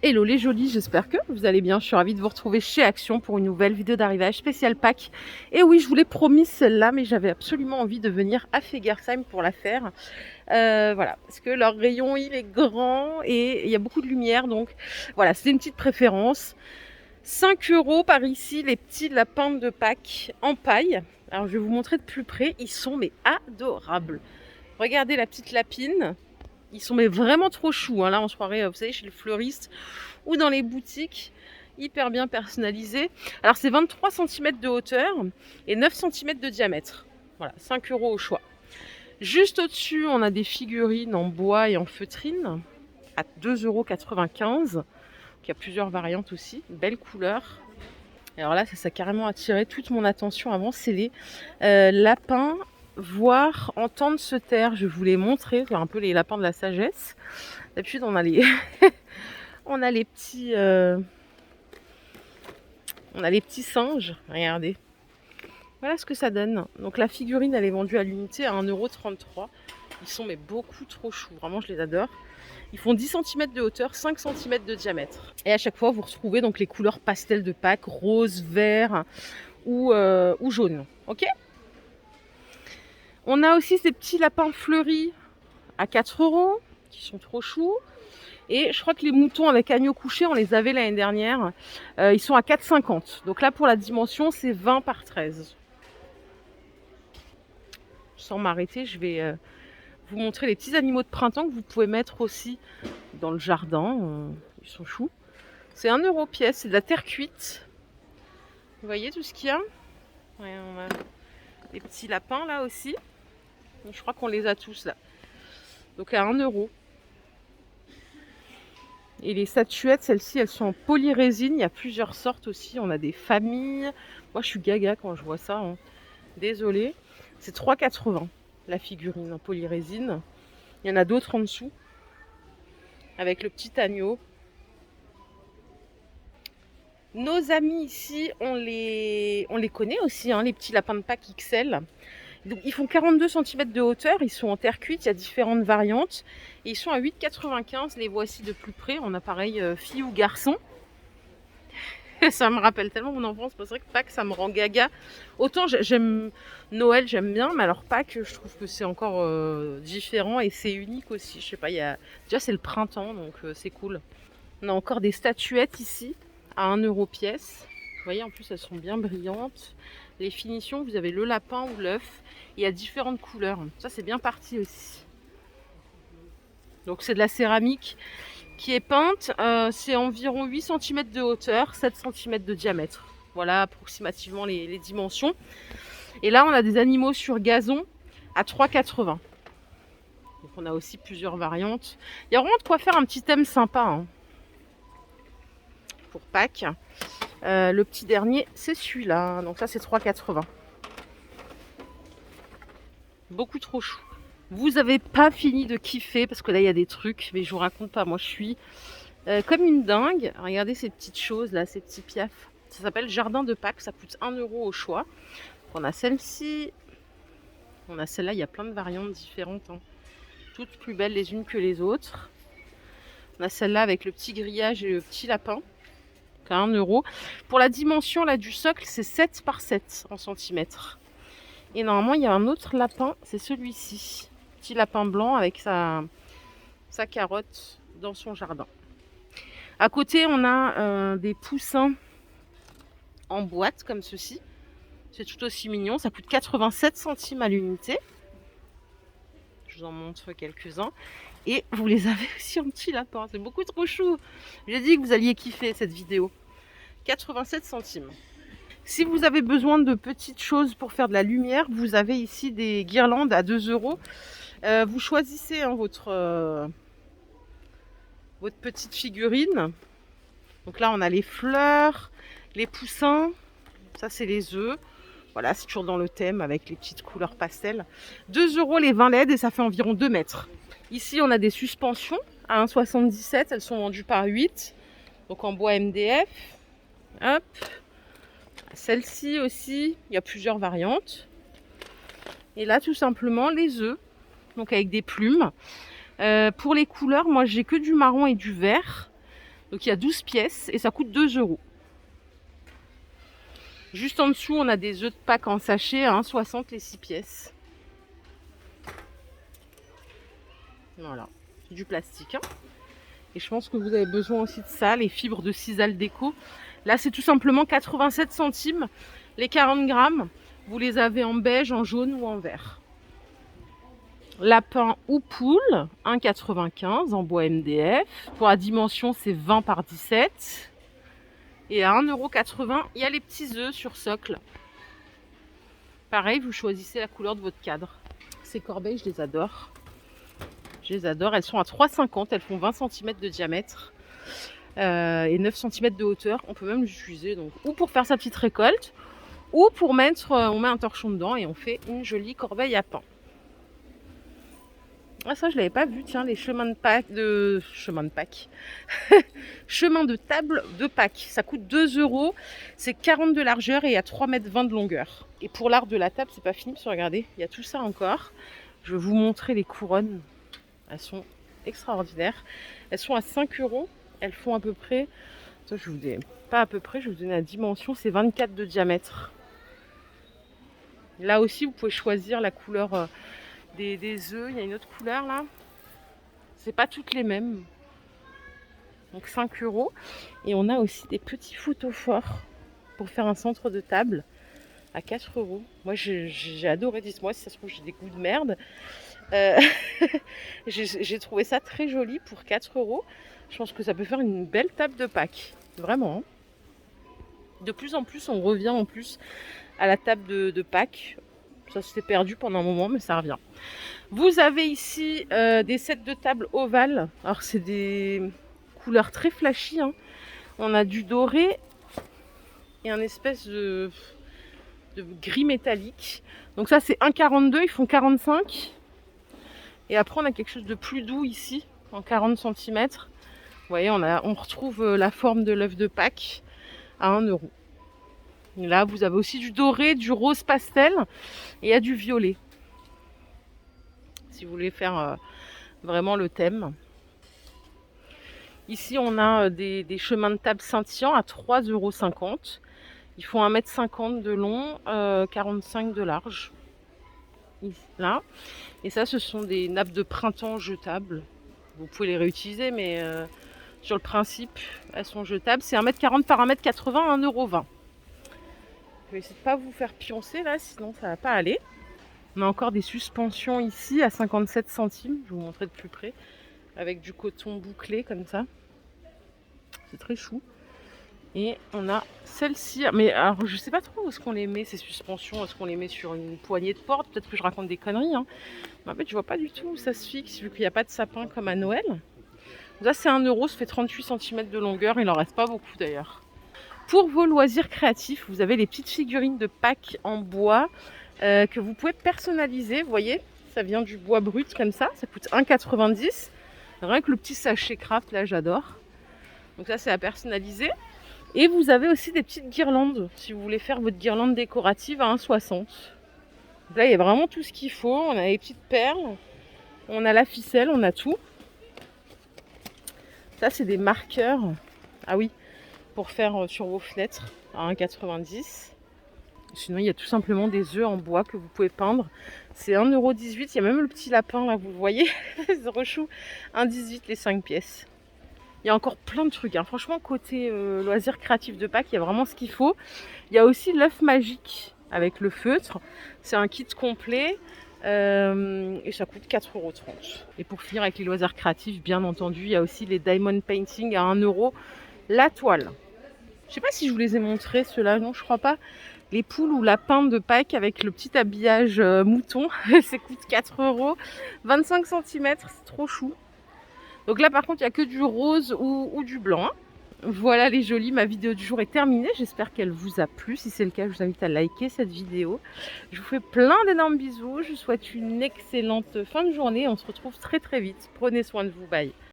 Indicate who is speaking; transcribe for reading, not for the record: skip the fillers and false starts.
Speaker 1: Hello les jolis, j'espère que vous allez bien. Je suis ravie de vous retrouver chez Action pour une nouvelle vidéo d'arrivage spécial Pâques. Et oui, je vous l'ai promis celle-là, mais j'avais absolument envie de venir à Fegersheim pour la faire. Voilà, parce que leur rayon il est grand et il y a beaucoup de lumière, donc voilà, c'est une petite préférence. 5 € par ici, les petits lapins de Pâques en paille. Alors je vais vous montrer de plus près, ils sont mais adorables. Regardez la petite lapine. Ils sont mais vraiment trop choux, hein. Là on se croirait, vous savez, chez le fleuriste ou dans les boutiques, hyper bien personnalisés. Alors c'est 23 cm de hauteur et 9 cm de diamètre. Voilà, 5 € au choix. Juste au-dessus, on a des figurines en bois et en feutrine à 2,95 €. Il y a plusieurs variantes aussi, belle couleur. Alors là, ça a carrément attiré toute mon attention avant, c'est les lapins voir, entendre se taire. Je vous les montrer, c'est un peu les lapins de la sagesse. D'habitude, on a les on a les petits singes. Regardez. Voilà ce que ça donne. Donc la figurine, elle est vendue à l'unité à 1,33 €. Ils sont mais beaucoup trop choux. Vraiment, je les adore. Ils font 10 cm de hauteur, 5 cm de diamètre. Et à chaque fois, vous retrouvez donc les couleurs pastel de Pâques, rose, vert ou jaune. Ok ? On a aussi ces petits lapins fleuris à 4 € qui sont trop choux. Et je crois que les moutons avec agneau couché, on les avait l'année dernière. Ils sont à 4,50 €. Donc là, pour la dimension, c'est 20 par 13. Sans m'arrêter, je vais vous montrer les petits animaux de printemps que vous pouvez mettre aussi dans le jardin. Ils sont choux. C'est 1 € pièce, c'est de la terre cuite. Vous voyez tout ce qu'il y a ? Ouais, on a des petits lapins là aussi. Je crois qu'on les a tous là. Donc à 1 €. Et les statuettes, celles-ci, elles sont en polyrésine. Il y a plusieurs sortes aussi. On a des familles. Moi, je suis gaga quand je vois ça, hein. Désolée. C'est 3,80 € la figurine en polyrésine. Il y en a d'autres en dessous. Avec le petit agneau. Nos amis ici, on les connaît aussi, hein, les petits lapins de Pâques XL. Donc, ils font 42 cm de hauteur, ils sont en terre cuite, il y a différentes variantes. Et ils sont à 8,95 €, les voici de plus près, en appareil fille ou garçon. Ça me rappelle tellement mon enfance, c'est vrai que Pâques, ça me rend gaga. Autant j'aime Noël, j'aime bien, mais alors Pâques, je trouve que c'est encore différent et c'est unique aussi. Je sais pas, déjà c'est le printemps, donc c'est cool. On a encore des statuettes ici, à 1 € pièce. Vous voyez, en plus, elles sont bien brillantes. Les finitions, vous avez le lapin ou l'œuf. Il y a différentes couleurs. Ça, c'est bien parti aussi. Donc, c'est de la céramique qui est peinte. C'est environ 8 cm de hauteur, 7 cm de diamètre. Voilà approximativement les dimensions. Et là, on a des animaux sur gazon à 3,80 €. Donc, on a aussi plusieurs variantes. Il y a vraiment de quoi faire un petit thème sympa, hein, pour Pâques. Le petit dernier, c'est celui-là. Donc ça, c'est 3,80 €. Beaucoup trop chou. Vous n'avez pas fini de kiffer parce que là, il y a des trucs, mais je vous raconte pas. Moi, je suis comme une dingue. Regardez ces petites choses là, ces petits piafs. Ça s'appelle Jardin de Pâques. Ça coûte 1 € au choix. On a celle-ci. On a celle-là. Il y a plein de variantes différentes, hein. Toutes plus belles les unes que les autres. On a celle-là avec le petit grillage et le petit lapin. À 1 €. Pour la dimension là du socle, c'est 7 par 7 en centimètres. Et normalement, il y a un autre lapin, c'est celui-ci. Petit lapin blanc avec sa carotte dans son jardin. À côté, on a des poussins en boîte comme ceci. C'est tout aussi mignon. Ça coûte 87 centimes à l'unité. Je vous en montre quelques-uns. Et vous les avez aussi en petit lapin. C'est beaucoup trop chou. J'ai dit que vous alliez kiffer cette vidéo. 87 centimes. Si vous avez besoin de petites choses pour faire de la lumière, vous avez ici des guirlandes à 2 €. Vous choisissez, hein, votre petite figurine. Donc là, on a les fleurs, les poussins. Ça, c'est les œufs. Voilà, c'est toujours dans le thème avec les petites couleurs pastel. 2 € les 20 LED et ça fait environ 2 mètres. Ici, on a des suspensions à 1,77 €. Elles sont vendues par 8. Donc en bois MDF. Hop. Celle-ci aussi, il y a plusieurs variantes. Et là, tout simplement, les œufs. Donc avec des plumes. Pour les couleurs, moi, j'ai que du marron et du vert. Donc il y a 12 pièces et ça coûte 2 euros. Juste en dessous, on a des œufs de Pâques en sachet à 1,60 les 6 pièces. Voilà, c'est du plastique. Hein. Et je pense que vous avez besoin aussi de ça, les fibres de Sisal Déco. Là, c'est tout simplement 87 centimes les 40 grammes. Vous les avez en beige, en jaune ou en vert. Lapin ou poule, 1,95 en bois MDF. Pour la dimension, c'est 20 par 17. Et à 1,80 €, il y a les petits œufs sur socle. Pareil, vous choisissez la couleur de votre cadre. Ces corbeilles, je les adore. Je les adore. Elles sont à 3,50. Elles font 20 cm de diamètre et 9 cm de hauteur. On peut même l'utiliser donc ou pour faire sa petite récolte ou pour mettre, on met un torchon dedans et on fait une jolie corbeille à pain. Ah ça, je l'avais pas vu. Tiens, les chemins de Pâques chemin de table de Pâques. Ça coûte 2 euros. C'est 40 de largeur et il y a 3,20 m de longueur. Et pour l'art de la table, c'est pas fini parce que regardez, il y a tout ça encore. Je vais vous montrer les couronnes. Elles sont extraordinaires. Elles sont à 5 euros. Elles font à peu près, je vous dis pas à peu près, je vais vous donner la dimension, c'est 24 de diamètre. Là aussi, vous pouvez choisir la couleur des œufs. Il y a une autre couleur là. C'est pas toutes les mêmes. Donc 5 euros. Et on a aussi des petits photophores pour faire un centre de table à 4 euros. Moi, j'ai adoré. Dites-moi si ça se trouve, j'ai des goûts de merde. J'ai trouvé ça très joli pour 4 euros. Je pense que ça peut faire une belle table de Pâques. Vraiment. De plus en plus, on revient en plus à la table de Pâques. Ça s'était perdu pendant un moment, mais ça revient. Vous avez ici des sets de table ovales. Alors, c'est des couleurs très flashy. Hein. On a du doré et un espèce de gris métallique. Donc ça, c'est 1,42. Ils font 45. Et après, on a quelque chose de plus doux ici, en 40 cm. Vous voyez, on retrouve la forme de l'œuf de Pâques à 1 euro. Et là, vous avez aussi du doré, du rose pastel et il y a du violet. Si vous voulez faire vraiment le thème. Ici, on a des chemins de table scintillants à 3,50 €. Ils font 1,50 m de long, 45 de large. Là. Et ça, ce sont des nappes de printemps jetables. Vous pouvez les réutiliser, mais sur le principe, elles sont jetables. C'est 1,40 m par 1,80 m, 1,20 €. Je vais essayer de ne pas vous faire pioncer là, sinon ça va pas aller. On a encore des suspensions ici à 57 centimes. Je vais vous montrer de plus près. Avec du coton bouclé comme ça. C'est très chou. Et on a celle-ci. Mais alors, je sais pas trop où est-ce qu'on les met, ces suspensions. Est-ce qu'on les met sur une poignée de porte? Peut-être que je raconte des conneries. Hein. Mais en fait, je vois pas du tout où ça se fixe, vu qu'il n'y a pas de sapin comme à Noël. Ça, c'est 1 euro. Ça fait 38 cm de longueur. Il en reste pas beaucoup d'ailleurs. Pour vos loisirs créatifs, vous avez les petites figurines de Pâques en bois que vous pouvez personnaliser. Vous voyez, ça vient du bois brut comme ça. Ça coûte 1,90 €. Rien que le petit sachet craft, là, j'adore. Donc ça, c'est à personnaliser. Et vous avez aussi des petites guirlandes, si vous voulez faire votre guirlande décorative à 1,60 €. Là, il y a vraiment tout ce qu'il faut. On a les petites perles, on a la ficelle, on a tout. Ça, c'est des marqueurs. Ah oui, pour faire sur vos fenêtres à 1,90 €. Sinon, il y a tout simplement des œufs en bois que vous pouvez peindre. C'est 1,18 €. Il y a même le petit lapin, là, vous le voyez. C'est trop chou. 1,18 € les 5 pièces. Il y a encore plein de trucs. Hein. Franchement, côté loisirs créatifs de Pâques, il y a vraiment ce qu'il faut. Il y a aussi l'œuf magique avec le feutre. C'est un kit complet et ça coûte 4,30 €. Et pour finir avec les loisirs créatifs, bien entendu, il y a aussi les diamond painting à 1 € la toile. Je ne sais pas si je vous les ai montrés, ceux-là. Non, je crois pas. Les poules ou lapins de Pâques avec le petit habillage mouton. Ça coûte 4 €. 25 cm, c'est trop chou. Donc là, par contre, il n'y a que du rose ou du blanc. Voilà les jolis, ma vidéo du jour est terminée. J'espère qu'elle vous a plu. Si c'est le cas, je vous invite à liker cette vidéo. Je vous fais plein d'énormes bisous. Je vous souhaite une excellente fin de journée. On se retrouve très très vite. Prenez soin de vous. Bye.